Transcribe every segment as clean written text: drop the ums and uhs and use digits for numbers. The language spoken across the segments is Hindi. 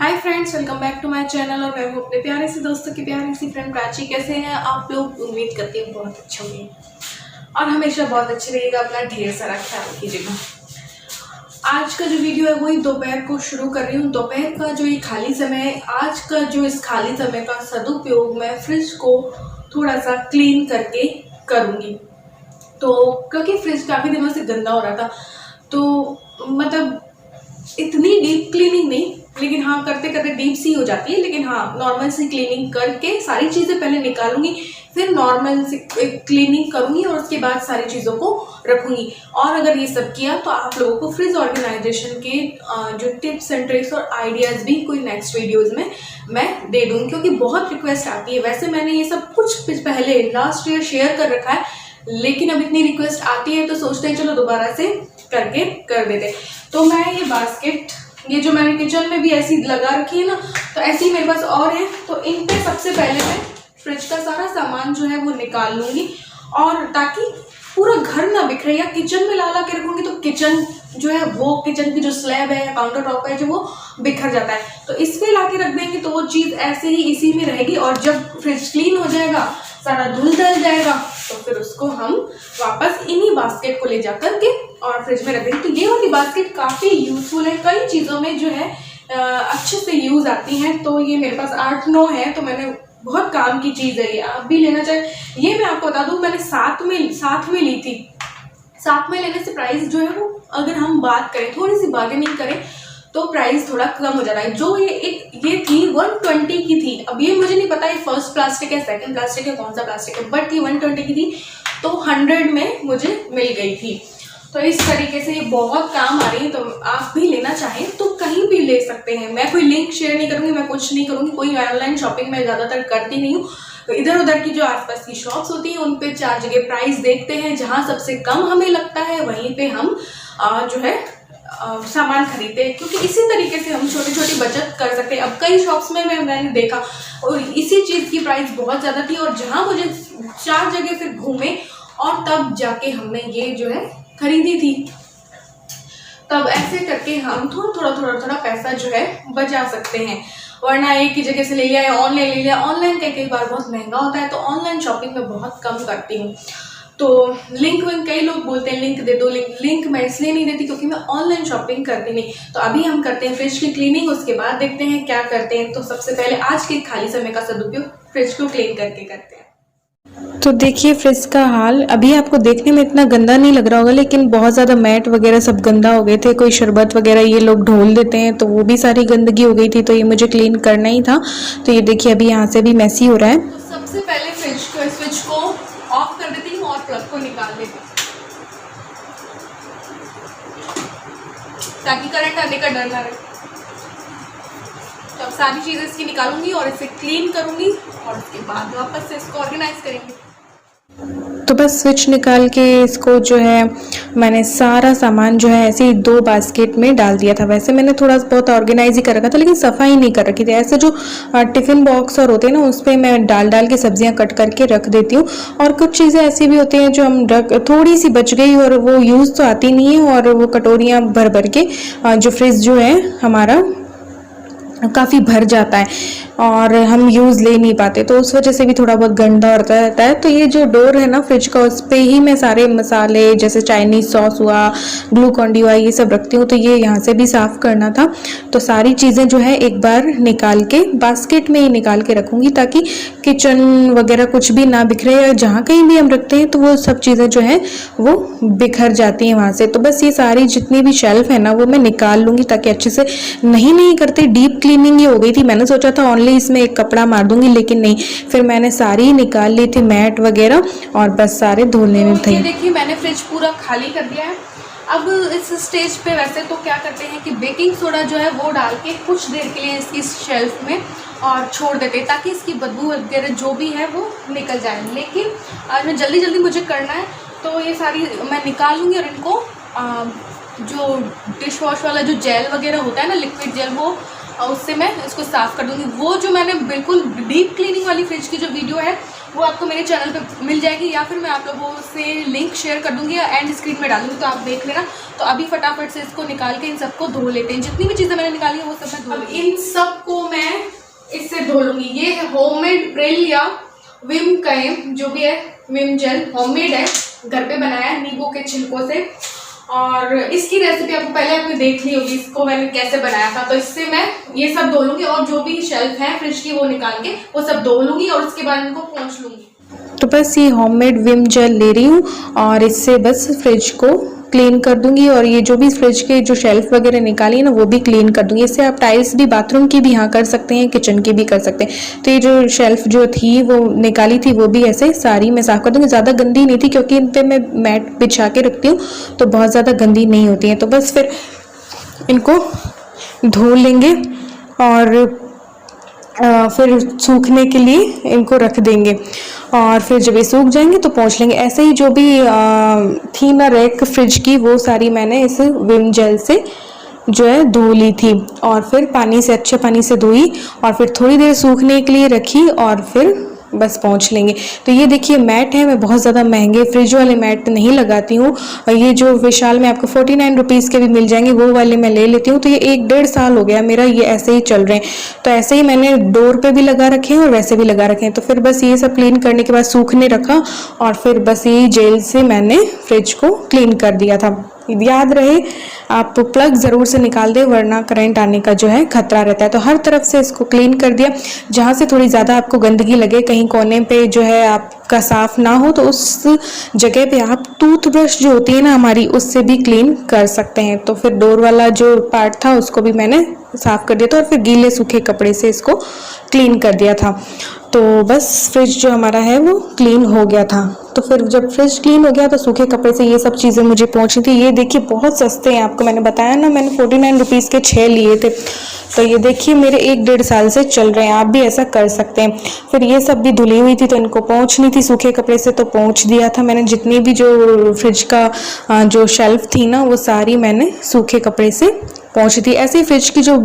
Hi friends, welcome back to my channel. और मैं हूँ अपने प्यारे से दोस्तों की प्यारी सी फ्रेंड प्राची। कैसे हैं आप लोग? उम्मीद करती हूँ बहुत अच्छे होंगे और हमेशा बहुत अच्छे रहिएगा। अपना ढेर सारा ख्याल कीजिएगा। आज का जो वीडियो है वही दोपहर को शुरू कर रही हूँ। दोपहर का जो ये खाली समय है, आज का जो इस खाली समय का सदुपयोग मैं फ्रिज को थोड़ा सा क्लीन करके करूँगी। तो क्योंकि फ्रिज काफ़ी दिनों से गंदा हो रहा था, तो मतलब इतनी डीप क्लीनिंग नहीं, लेकिन हाँ करते करते डीप सी हो जाती है। लेकिन हाँ नॉर्मल सी क्लीनिंग करके सारी चीज़ें पहले निकालूंगी, फिर नॉर्मल सी क्लीनिंग करूंगी और उसके बाद सारी चीज़ों को रखूंगी। और अगर ये सब किया तो आप लोगों को फ्रिज ऑर्गेनाइजेशन के जो टिप्स एंड ट्रिक्स और आइडियाज़ भी कोई नेक्स्ट वीडियोज़ में मैं दे दूँगी, क्योंकि बहुत रिक्वेस्ट आती है। वैसे मैंने ये सब कुछ पहले लास्ट ईयर शेयर कर रखा है, लेकिन अब इतनी रिक्वेस्ट आती है तो सोचते हैं चलो दोबारा से करके कर देते। तो मैं ये बास्केट, ये जो मैंने किचन में भी ऐसी लगा रखी है ना, तो ऐसी मेरे पास और है। तो इन पे सबसे पहले मैं फ्रिज का सारा सामान जो है वो निकाल लूँगी, और ताकि पूरा घर ना बिखरे। या किचन में ला के रखूँगी तो किचन जो है वो, किचन की जो स्लैब है या काउंटर टॉप है जो वो बिखर जाता है। तो इस पे ला के रख देंगे तो वो चीज़ ऐसे ही इसी में रहेगी, और जब फ्रिज क्लीन हो जाएगा, सारा धुल जल जाएगा, तो फिर उसको हम वापस इन्हीं बास्केट को ले जा करके और फ्रिज में रख देंगे। तो ये वाली बास्केट काफ़ी यूजफुल है, कई चीज़ों में जो है अच्छे से यूज़ आती हैं। तो ये मेरे पास 8-9 है, तो मैंने बहुत काम की चीज़ है ये, आप भी लेना चाहें। ये मैं आपको बता दूँ, मैंने साथ में ली थी। साथ में लेने से प्राइस जो है वो, अगर हम बात करें थोड़ी सी बार्गेनिंग करें तो प्राइस थोड़ा कम हो जाता है। जो ये थी 120 की थी। अब ये मुझे नहीं पता ये फर्स्ट प्लास्टिक है, सेकंड प्लास्टिक है, कौन सा प्लास्टिक है, बट ये 120 की थी, तो 100 में मुझे मिल गई थी। तो इस तरीके से ये बहुत काम आ रही है। तो आप भी लेना चाहें तो कहीं भी ले सकते हैं। मैं कोई लिंक शेयर नहीं करूँगी, मैं कुछ नहीं करूँगी, कोई ऑनलाइन शॉपिंग मैं ज़्यादातर करती नहीं हूँ। तो इधर उधर की जो आसपास की शॉप्स होती हैं उन पे 4 जगह प्राइस देखते हैं, जहाँ सबसे कम हमें लगता है वहीं पे हम जो है सामान खरीदते हैं, क्योंकि इसी तरीके से हम छोटी छोटी बचत कर सकते हैं। अब कई शॉप्स में मैंने देखा और इसी चीज़ की प्राइस बहुत ज़्यादा थी, और जहाँ मुझे 4 जगह फिर घूमे और तब जाके हमने ये जो है खरीदी थी। तब ऐसे करके हम थोड़ा पैसा जो है बचा सकते हैं, वरना एक ही जगह से ले लिया या ऑनलाइन ले लिया। ऑनलाइन कई बार बहुत महंगा होता है, तो ऑनलाइन शॉपिंग में बहुत कम करती हूँ। तो लिंक कई लोग बोलते हैं लिंक दे दो, लिंक मैं इसलिए नहीं देती क्योंकि मैं ऑनलाइन शॉपिंग करती नहीं। तो अभी हम करते हैं फ्रिज की क्लीनिंग, उसके बाद देखते हैं क्या करते हैं। तो सबसे पहले आज के खाली समय का सदुपयोग फ्रिज को क्लीन करके करते हैं। तो देखिए फ्रिज का हाल अभी आपको देखने में इतना गंदा नहीं लग रहा होगा, लेकिन बहुत ज़्यादा मैट वगैरह सब गंदा हो गए थे। कोई शरबत वगैरह ये लोग ढोल देते हैं, तो वो भी सारी गंदगी हो गई थी, तो ये मुझे क्लीन करना ही था। तो ये देखिए अभी यहाँ से भी मैसी हो रहा है। तो सबसे पहले स्विच को ऑफ कर देती हूँ और प्लग को निकाल देती हूँ, ताकि करंट आने का डर ना रहे। तो अब सारी चीज़ें इसकी निकालूंगी और इसे क्लीन करूंगी, और उसके बाद वापस से इसको ऑर्गेनाइज करेंगे। तो बस स्विच निकाल के इसको जो है मैंने सारा सामान जो है ऐसे ही 2 बास्केट में डाल दिया था। वैसे मैंने थोड़ा बहुत ऑर्गेनाइज ही कर रखा था, लेकिन सफाई नहीं कर रखी थी। ऐसे जो टिफ़िन बॉक्स और होते हैं ना, उस पर मैं डाल के सब्जियां कट करके रख देती हूँ। और कुछ चीज़ें ऐसी भी होती हैं जो हम थोड़ी सी बच गई और वो यूज़ तो आती नहीं है, और वो कटोरियाँ भर के जो फ्रिज जो है हमारा काफ़ी भर जाता है और हम यूज़ ले नहीं पाते, तो उस वजह से भी थोड़ा बहुत गंदा होता रहता है। तो ये जो डोर है ना फ्रिज का, उस पर ही मैं सारे मसाले जैसे चाइनीज़ सॉस हुआ, ग्लूकॉन डी हुआ, ये सब रखती हूँ। तो ये यहाँ से भी साफ़ करना था। तो सारी चीज़ें जो है एक बार निकाल के बास्केट में ही निकाल के रखूँगी, ताकि किचन वगैरह कुछ भी ना बिखरे, या जहाँ कहीं भी हम रखते हैं तो वो सब चीज़ें जो है वो बिखर जाती हैं वहाँ से। तो बस ये सारी जितनी भी शेल्फ है ना वो मैं निकाल लूँगी, ताकि अच्छे से नहीं करते डीप क्लीनिंग ही हो गई थी। मैंने सोचा था ओनली इसमें एक कपड़ा मार दूंगी, लेकिन नहीं, फिर मैंने सारी निकाल ली थी मैट वगैरह, और बस सारे धुलने में थे। ये देखिए मैंने फ्रिज पूरा खाली कर दिया है। अब इस स्टेज पे वैसे तो क्या करते हैं कि बेकिंग सोडा जो है वो डाल के कुछ देर के लिए इसकी शेल्फ में और छोड़ देते हैं, ताकि इसकी बदबू वगैरह जो भी है वो निकल जाए। लेकिन आज मैं जल्दी मुझे करना है, तो ये सारी मैं निकालूंगी और इनको जो डिश वॉश वाला जो जेल वगैरह होता है ना, लिक्विड जेल, वो उससे मैं इसको साफ़ कर दूँगी। वो जो मैंने बिल्कुल डीप क्लीनिंग वाली फ्रिज की जो वीडियो है वो आपको मेरे चैनल पे मिल जाएगी, या फिर मैं आप लोगों से लिंक शेयर कर दूँगी या एंड स्क्रीन में डालूँगी, तो आप देख लेना। तो अभी फटाफट से इसको निकाल के इन सबको धो लेते हैं। जितनी भी चीज़ें मैंने निकाली है वो सब मैं धो, इन सबको मैं इससे धो लूँगी। ये है होममेड प्रिल या विम कहें जो भी है, विम जेल होममेड है, घर पे बनाया है नींबू के छिलकों से। और इसकी रेसिपी आपको पहले आपने देख ली होगी, इसको मैंने कैसे बनाया था। तो इससे मैं ये सब धो लूँगी और जो भी शेल्फ है फ्रिज की वो निकाल के वो सब धो लूँगी और उसके बाद इनको पोंछ लूँगी। तो बस ये होममेड विम जेल ले रही हूँ और इससे बस फ्रिज को क्लीन कर दूंगी, और ये जो भी फ्रिज के जो शेल्फ वगैरह निकाली है ना वो भी क्लीन कर दूंगी। इससे आप टाइल्स भी बाथरूम की भी यहाँ कर सकते हैं, किचन की भी कर सकते हैं। तो ये जो शेल्फ जो थी वो निकाली थी वो भी ऐसे सारी मैं साफ़ कर दूंगी। ज़्यादा गंदी नहीं थी क्योंकि इन पर मैं मैट बिछा के रखती हूँ तो बहुत ज़्यादा गंदी नहीं होती हैं। तो बस फिर इनको धो लेंगे और फिर सूखने के लिए इनको रख देंगे, और फिर जब ये सूख जाएंगे तो पोंछ लेंगे। ऐसे ही जो भी थी ना रैक फ्रिज की, वो सारी मैंने इस विम जेल से जो है धो ली थी, और फिर पानी से, अच्छे पानी से धोई और फिर थोड़ी देर सूखने के लिए रखी और फिर बस पोंछ लेंगे। तो ये देखिए मैट है, मैं बहुत ज़्यादा महंगे फ्रिज वाले मैट नहीं लगाती हूँ। ये जो विशाल में आपको 49 रुपीज़ के भी मिल जाएंगे वो वाले मैं ले लेती हूँ। तो ये 1-1.5 साल हो गया मेरा, ये ऐसे ही चल रहे हैं। तो ऐसे ही मैंने डोर पे भी लगा रखे हैं और वैसे भी लगा रखे हैं। तो फिर बस ये सब क्लीन करने के बाद सूखने रखा और फिर बस ये जेल से मैंने फ्रिज को क्लीन कर दिया था। याद रहे आप प्लग ज़रूर से निकाल दें, वरना करंट आने का जो है खतरा रहता है। तो हर तरफ से इसको क्लीन कर दिया। जहाँ से थोड़ी ज़्यादा आपको गंदगी लगे, कहीं कोने पे जो है आपका साफ़ ना हो, तो उस जगह पे आप टूथब्रश जो होती है ना हमारी, उससे भी क्लीन कर सकते हैं। तो फिर डोर वाला जो पार्ट था उसको भी मैंने साफ़ कर दिया था और फिर गीले सूखे कपड़े से इसको क्लीन कर दिया था। तो बस फ्रिज जो हमारा है वो क्लीन हो गया था। तो फिर जब फ्रिज क्लीन हो गया तो सूखे कपड़े से ये सब चीज़ें मुझे पहुंची थी। ये देखिए बहुत सस्ते हैं, आपको मैंने बताया ना, मैंने 49 रुपीज़ के 6 लिए थे। तो ये देखिए मेरे 1-1.5 साल से चल रहे हैं, आप भी ऐसा कर सकते हैं। फिर ये सब भी धुली हुई थी तो इनको पोंछनी थी सूखे कपड़े से, तो पोंछ दिया था मैंने। जितनी भी जो फ्रिज का जो शेल्फ थी ना वो सारी मैंने सूखे कपड़े से पोंछ दी। ऐसे ही फ्रिज की जो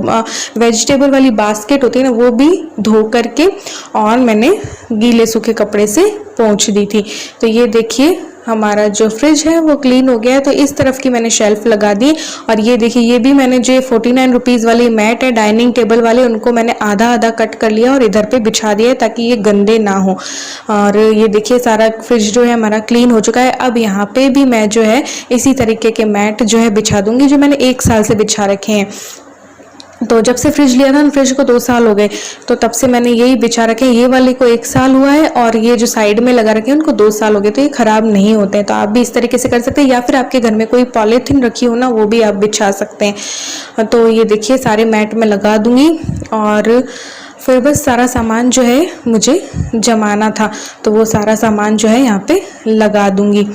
वेजिटेबल वाली बास्केट होती है ना वो भी धो करके और मैंने गीले सूखे कपड़े से पोंछ दी थी। तो ये देखिए हमारा जो फ्रिज है वो क्लीन हो गया है। तो इस तरफ की मैंने शेल्फ लगा दी, और ये देखिए ये भी मैंने जो 49 रुपीज़ वाली मैट है डाइनिंग टेबल वाले, उनको मैंने आधा आधा कट कर लिया और इधर पे बिछा दिया है ताकि ये गंदे ना हो। और ये देखिए सारा फ्रिज जो है हमारा क्लीन हो चुका है। अब यहाँ पे भी मैं जो है इसी तरीके के मैट जो है बिछा दूंगी, जो मैंने 1 साल से बिछा रखे हैं। तो जब से फ्रिज लिया था ना, फ्रिज को 2 साल हो गए, तो तब से मैंने यही बिछा रखे हैं। ये वाले को 1 साल हुआ है और ये जो साइड में लगा रखे हैं उनको 2 साल हो गए। तो ये खराब नहीं होते हैं। तो आप भी इस तरीके से कर सकते हैं, या फिर आपके घर में कोई पॉलीथीन रखी हो ना वो भी आप बिछा सकते हैं। तो ये देखिए सारे मैट में लगा दूंगी और फिर बस सारा सामान जो है मुझे जमाना था, तो वो सारा सामान जो है यहाँ पे लगा दूंगी।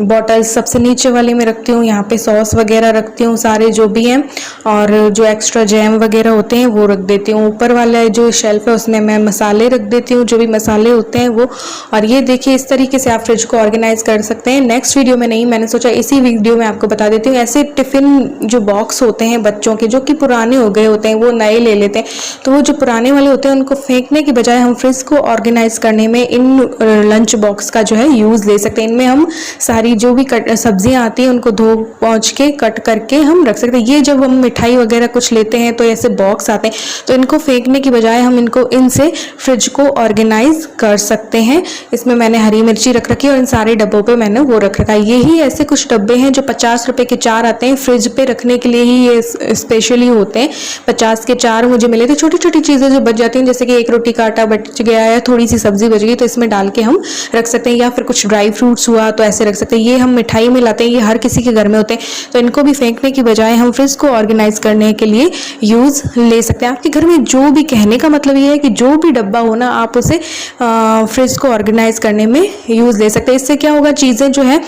बॉटल्स सबसे नीचे वाले में रखती हूँ, यहाँ पे सॉस वगैरह रखती हूँ सारे जो भी हैं, और जो एक्स्ट्रा जैम वगैरह होते हैं वो रख देती हूँ। ऊपर वाला जो शेल्फ है उसमें मैं मसाले रख देती हूँ, जो भी मसाले होते हैं वो। और ये देखिए इस तरीके से आप फ्रिज को ऑर्गेनाइज कर सकते हैं। नेक्स्ट वीडियो में नहीं, मैंने सोचा इसी वीडियो में आपको बता देती हूँ। ऐसे टिफ़िन जो बॉक्स होते हैं बच्चों के, जो कि पुराने हो गए होते हैं, वो नए ले लेते हैं, तो वो जो पुराने वाले होते हैं उनको फेंकने की बजाय हम फ्रिज को ऑर्गेनाइज करने में इन लंच बॉक्स का जो है यूज़ ले सकते हैं। इनमें हम सारी जो भी सब्जियां आती हैं उनको धो पोंछ के कट करके हम रख सकते हैं। ये जब हम मिठाई वगैरह कुछ लेते हैं तो ऐसे बॉक्स आते हैं, तो इनको फेंकने की बजाय हम इनको इनसे फ्रिज को ऑर्गेनाइज कर सकते हैं। इसमें मैंने हरी मिर्ची रख रखी है और इन सारे डब्बों पे मैंने वो रख रखा है। यही ऐसे कुछ डब्बे हैं जो 50 रुपए के 4 आते हैं, फ्रिज पे रखने के लिए ही ये स्पेशली होते हैं। 50 के 4 मुझे मिले थे। छोटी छोटी चीज़ें जो बच जाती हैं, जैसे कि 1 रोटी का आटा बच गया है, थोड़ी सी सब्जी बच गई, तो इसमें डाल के हम रख सकते हैं। या फिर कुछ ड्राई फ्रूट्स हुआ तो ऐसे रख सकते हैं। ये हम मिठाई में लाते हैं, ये हर किसी के घर में होते हैं, तो इनको भी फेंकने की बजाय हम फ्रिज को ऑर्गेनाइज करने के लिए यूज़ ले सकते हैं। आपके घर में जो भी, कहने का मतलब ये है कि जो भी डब्बा हो ना, आप उसे फ्रिज को ऑर्गेनाइज करने में यूज़ ले सकते हैं। इससे क्या होगा, चीज़ें जो है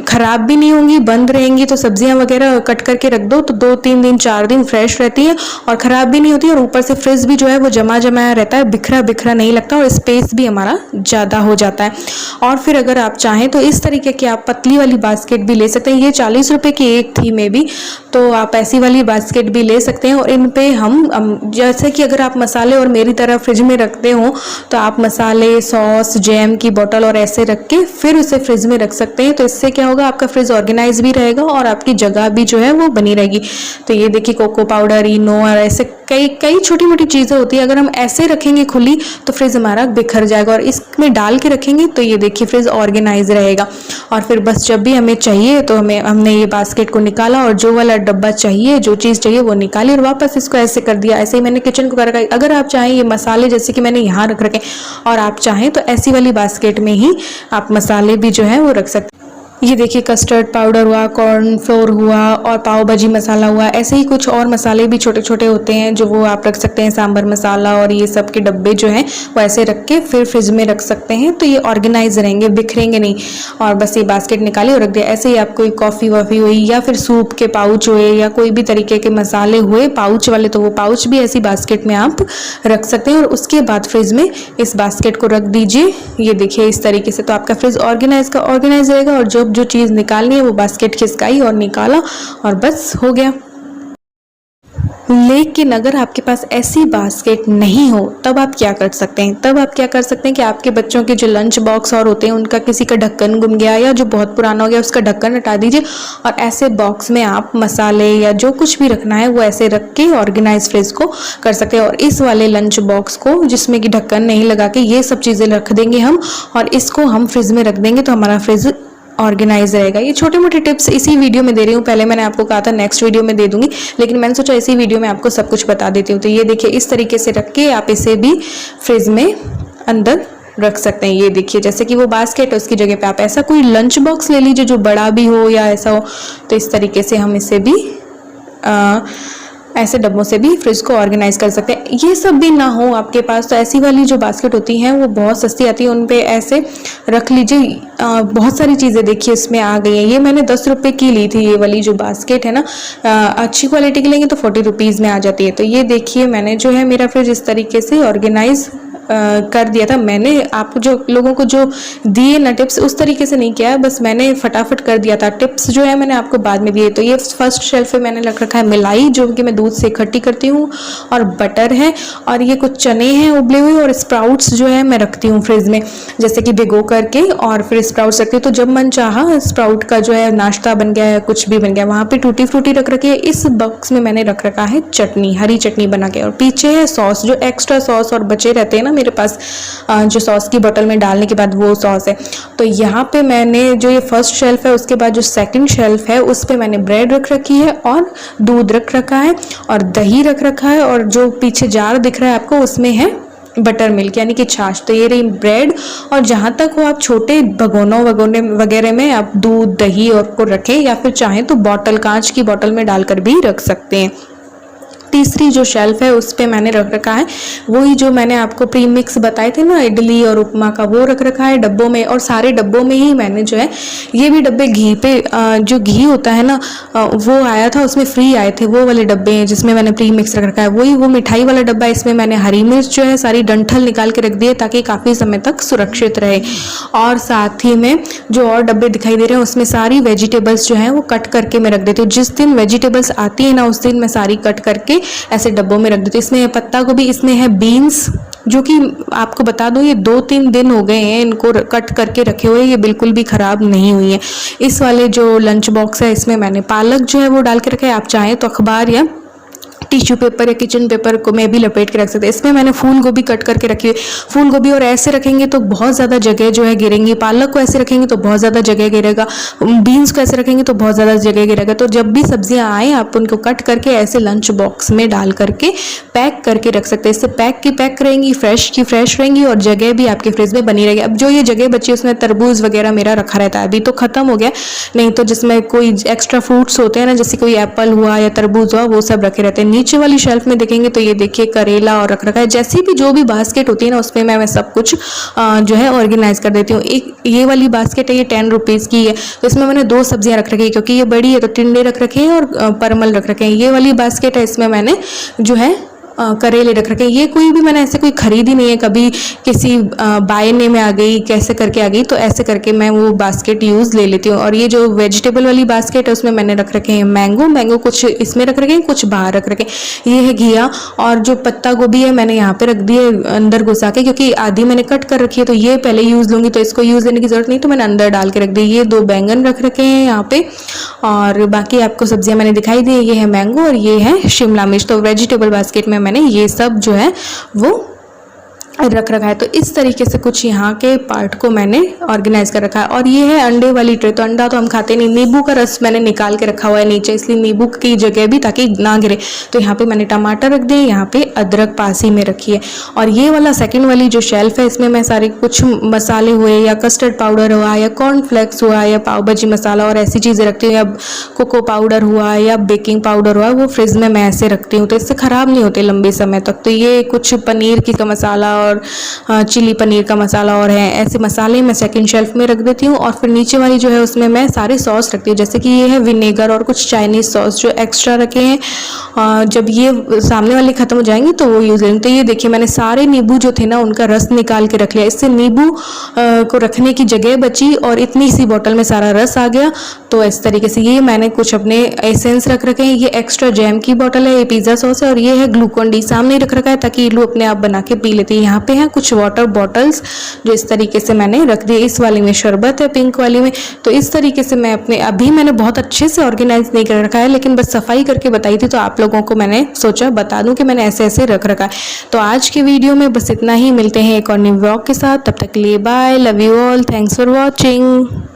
ख़राब भी नहीं होंगी, बंद रहेंगी। तो सब्जियां वगैरह कट करके रख दो तो 2-3 दिन 4 दिन फ्रेश रहती है और ख़राब भी नहीं होती, और ऊपर से फ्रिज भी जो है वो जमा जमाया रहता है, बिखरा बिखरा नहीं लगता और स्पेस भी हमारा ज़्यादा हो जाता है। और फिर अगर आप चाहें तो इस तरीके की आप पतली वाली बास्केट भी ले सकते हैं। ये 40 रुपये की एक थी मे बी, तो आप ऐसी वाली बास्केट भी ले सकते हैं। और इन पे हम जैसे कि अगर आप मसाले और मेरी तरह फ्रिज में रखते हो तो आप मसाले, सॉस, जैम की बोतल और ऐसे रख के फिर उसे फ्रिज में रख सकते हैं। तो इससे क्या होगा, आपका फ्रिज ऑर्गेनाइज भी रहेगा और आपकी जगह भी जो है वो बनी रहेगी। तो ये देखिए कोको पाउडर, इनो और ऐसे कई कई छोटी मोटी चीज़ें होती है। अगर हम ऐसे रखेंगे खुली तो फ्रिज हमारा बिखर जाएगा, और इसमें डाल के रखेंगे तो ये देखिए फ्रिज ऑर्गेनाइज रहेगा। और फिर बस जब भी हमें चाहिए तो हमने ये बास्केट को निकाला और जो वाला डब्बा चाहिए, जो चीज़ चाहिए वो निकाली और वापस इसको ऐसे कर दिया। ऐसे ही मैंने किचन को कर रखा है। अगर आप चाहें ये मसाले जैसे कि मैंने यहाँ रख रखे और आप चाहें तो ऐसी वाली बास्केट में ही आप मसाले भी जो है वो रख सकते हैं। ये देखिए कस्टर्ड पाउडर हुआ, कॉर्नफ्लोर हुआ और पाव भाजी मसाला हुआ, ऐसे ही कुछ और मसाले भी छोटे छोटे होते हैं जो वो आप रख सकते हैं। सांभर मसाला और ये सब के डब्बे जो हैं वो ऐसे रख के फिर फ्रिज में रख सकते हैं, तो ये ऑर्गेनाइज रहेंगे, बिखरेंगे नहीं। और बस ये बास्केट निकाली और रख दिया। ऐसे ही आप कोई कॉफ़ी वॉफ़ी हुई या फिर सूप के पाउच हुए या कोई भी तरीके के मसाले हुए पाउच वाले, तो वो पाउच भी ऐसी बास्केट में आप रख सकते हैं। और उसके बाद फ्रिज में इस बास्केट को रख दीजिए, ये देखिए इस तरीके से। तो आपका फ्रिज ऑर्गेनाइज रहेगा और जो चीज़ निकालनी है वो बास्केट खिसकाई और निकाला और बस हो गया। लेकिन अगर आपके पास ऐसी बास्केट नहीं हो तब आप क्या कर सकते हैं? तब आप क्या कर सकते हैं कि आपके बच्चों के जो लंच बॉक्स और होते हैं उनका किसी का ढक्कन गुम गया या जो बहुत पुराना हो गया उसका ढक्कन हटा दीजिए और ऐसे बॉक्स में आप मसाले या जो कुछ भी रखना है वो ऐसे रख के ऑर्गेनाइज फ्रिज को कर सकते हैं। और इस वाले लंच बॉक्स को जिसमें कि ढक्कन नहीं लगा के ये सब चीज़ें रख देंगे हम और इसको हम फ्रिज में रख देंगे तो हमारा फ्रिज ऑर्गेनाइज रहेगा। ये छोटे मोटे टिप्स इसी वीडियो में दे रही हूँ। पहले मैंने आपको कहा था नेक्स्ट वीडियो में दे दूंगी, लेकिन मैंने सोचा इसी वीडियो में आपको सब कुछ बता देती हूँ। तो ये देखिए इस तरीके से रख के आप इसे भी फ्रिज में अंदर रख सकते हैं। ये देखिए जैसे कि वो बास्केट है उसकी जगह पे आप ऐसा कोई लंच बॉक्स ले लीजिए जो बड़ा भी हो या ऐसा हो, तो इस तरीके से हम इसे भी ऐसे डब्बों से भी फ्रिज को ऑर्गेनाइज कर सकते हैं। ये सब भी ना हो आपके पास तो ऐसी वाली जो बास्केट होती हैं वो बहुत सस्ती आती है, उन पे ऐसे रख लीजिए। बहुत सारी चीज़ें देखिए इसमें आ गई हैं। ये मैंने 10 रुपये की ली थी, ये वाली जो बास्केट है ना, अच्छी क्वालिटी की लेंगे तो 40 रुपीज़ में आ जाती है। तो ये देखिए मैंने जो है मेरा फ्रिज इस तरीके से ऑर्गेनाइज कर दिया था। मैंने आपको जो लोगों को जो दिए ना टिप्स उस तरीके से नहीं किया, बस मैंने फटाफट कर दिया था। टिप्स जो है मैंने आपको बाद में दिए। तो ये फर्स्ट शेल्फ पे मैंने रख रखा है मलाई जो कि मैं दूध से इकट्ठी करती हूँ, और बटर है, और ये कुछ चने हैं उबले हुए, और स्प्राउट्स जो है मैं रखती हूँ फ्रिज में जैसे कि भिगो करके और फिर स्प्राउट्स रखती हूँ। तो जब मन चाहा स्प्राउट का जो है नाश्ता बन गया है, कुछ भी बन गया, वहाँ पे टूटी फ्रूटी रख रखी है। इस बॉक्स में मैंने रख रखा है चटनी, हरी चटनी बना के, और पीछे है सॉस, जो एक्स्ट्रा सॉस और बचे रहते हैं ना मेरे पास जो सॉस की बोतल में डालने के बाद वो सॉस है। तो यहाँ पे मैंने जो ये फर्स्ट शेल्फ है उसके बाद जो सेकंड शेल्फ है उस पे मैंने ब्रेड रख रखी है और दूध रख रखा है और दही रख रखा है, और जो पीछे जार दिख रहा है आपको उसमें है बटर मिल्क यानी कि छाछ। तो ये रही ब्रेड, और जहाँ तक हो आप छोटे भगोनों वगोने वगैरह में आप दूध दही और को रखें, या फिर चाहें तो बॉटल, कांच की बॉटल में डालकर भी रख सकते हैं। तीसरी जो शेल्फ है उस पे मैंने रख रखा है वही जो मैंने आपको प्री मिक्स बताए थे ना इडली और उपमा का, वो रख रखा है डब्बों में। और सारे डब्बों में ही मैंने जो है ये भी डब्बे घी पे जो घी होता है ना वो आया था, उसमें फ्री आए थे वो वाले डब्बे हैं जिसमें मैंने प्री मिक्स रख रखा है। वही वो मिठाई वाला डब्बा, इसमें मैंने हरी मिर्च जो है सारी डंठल निकाल के रख दिए ताकि काफ़ी समय तक सुरक्षित रहे। और साथ ही में जो और डब्बे दिखाई दे रहे हैं उसमें सारी वेजिटेबल्स जो है वो कट करके मैं रख देती हूँ। जिस दिन वेजिटेबल्स आती है ना उस दिन मैं सारी कट करके ऐसे डब्बों में रख देती हूँ। इसमें है पत्ता गोभी, इसमें है बीन्स, जो कि आपको बता दूं ये 2-3 दिन हो गए हैं इनको कट करके रखे हुए, ये बिल्कुल भी खराब नहीं हुई है। इस वाले जो लंच बॉक्स है इसमें मैंने पालक जो है वो डाल के रखा है। आप चाहें तो अखबार या टिश्यू पेपर या किचन पेपर को मैं भी लपेट के रख सकते हैं। इसमें मैंने फूल गोभी कट करके रखी है। फूल गोभी और ऐसे रखेंगे तो बहुत ज़्यादा जगह जो है गिरेंगी, पालक को ऐसे रखेंगे तो बहुत ज़्यादा जगह गिरेगा, बीन्स को ऐसे रखेंगे तो बहुत ज़्यादा जगह गिरेगा। तो जब भी सब्जियां आए आप उनको कट करके ऐसे लंच बॉक्स में डाल करके पैक करके रख सकते हैं। इससे पैक की पैक रहेंगी, फ्रेश की फ्रेश रहेंगी, और जगह भी आपके फ्रिज में बनी रहेगी। अब जो ये जगह बची उसमें तरबूज वगैरह मेरा रखा रहता है, अभी तो खत्म हो गया, नहीं तो जिसमें कोई एक्स्ट्रा फ्रूट्स होते हैं ना जैसे कोई एप्पल हुआ या तरबूज हुआ वो सब रखे रहते हैं। नीचे वाली शेल्फ में देखेंगे तो ये देखिए करेला और रख रखा है। जैसी भी जो भी बास्केट होती है ना उसमें मैं सब कुछ जो है ऑर्गेनाइज कर देती हूँ। एक ये वाली बास्केट है, ये 10 रुपीज़ की है, तो इसमें मैंने 2 सब्जियां रख रखी है क्योंकि ये बड़ी है तो टिंडे रख रखे हैं और परमल रख रखे हैं। ये वाली बास्केट है, इसमें मैंने जो है करेले रख रखे हैं। ये कोई भी मैंने ऐसे कोई खरीदी नहीं है, कभी किसी बायने में आ गई, कैसे करके आ गई, तो ऐसे करके मैं वो बास्केट यूज़ ले लेती हूँ। और ये जो वेजिटेबल वाली बास्केट है उसमें मैंने रख रखे हैं मैंगो कुछ इसमें रख रखे हैं, कुछ बाहर रख रखे हैं। ये है घिया, और जो पत्ता गोभी है मैंने यहाँ पे रख दी है अंदर घुसा के, क्योंकि आधी मैंने कट कर रखी है तो ये पहले यूज़ लूँगी, तो इसको यूज़ लेने की ज़रूरत नहीं, तो मैंने अंदर डाल के रख दी। ये 2 बैंगन रख रखे हैं यहाँ पे, और बाकी आपको सब्जियां मैंने दिखाई दी। ये है मैंगो और ये है शिमला मिर्च। तो वेजिटेबल बास्केट में मैंने ये सब जो है वो रख रखा है। तो इस तरीके से कुछ यहाँ के पार्ट को मैंने ऑर्गेनाइज कर रखा है। और ये है अंडे वाली ट्रे। तो अंडा तो हम खाते नहीं, नींबू का रस मैंने निकाल के रखा हुआ है नीचे, इसलिए नींबू की जगह भी ताकि ना गिरे। तो यहाँ पे मैंने टमाटर रख दिए, यहाँ पे अदरक पास ही में रखी है। और ये वाला सेकंड वाली जो शेल्फ है इसमें मैं सारे कुछ मसाले हुए, या कस्टर्ड पाउडर हुआ, या कॉर्नफ्लेक्स हुआ, या पाव भाजी मसाला और ऐसी चीज़ें रखती हूँ, या कोको पाउडर हुआ, या बेकिंग पाउडर हुआ, वो फ्रिज में मैं ऐसे रखती हूँ, तो इससे ख़राब नहीं होते लंबे समय तक। तो ये कुछ पनीर की का मसाला और चिली पनीर का मसाला और है, ऐसे मसाले मैं सेकंड शेल्फ में रख देती हूँ। और फिर नीचे वाली जो है उसमें मैं सारे सॉस रखती हूँ, जैसे कि ये है विनेगर और कुछ चाइनीज़ सॉस जो एक्स्ट्रा रखे हैं। जब ये सामने वाले ख़त्म हो जाएंगे तो वो यूज़ लेंगे। तो ये देखिए मैंने सारे नींबू जो थे ना उनका रस निकाल के रख लिया, इससे नींबू को रखने की जगह बची और इतनी सी बोतल में सारा रस आ गया। तो इस तरीके से ये मैंने कुछ अपने एसेंस रख रखे हैं। ये एक्स्ट्रा जैम की बोतल है, ये पिज़्ज़ा सॉस है, और ये है ग्लूकॉन डी सामने रख रखा है ताकि ये लोग अपने आप बना के पी लेते हैं। यहाँ पे है कुछ वाटर बॉटल्स जो इस तरीके से मैंने रख दिए। इस वाली में शरबत है, पिंक वाली में। तो इस तरीके से मैं अपने, अभी मैंने बहुत अच्छे से ऑर्गेनाइज नहीं कर रखा है, लेकिन बस सफाई करके बताई थी, तो आप लोगों को मैंने सोचा बता दूं कि मैंने ऐसे ऐसे रख रखा है। तो आज के वीडियो में बस इतना ही, मिलते हैं एक और न्यू व्लॉग के साथ। तब तक के लिए bye, love you all, thanks for watching.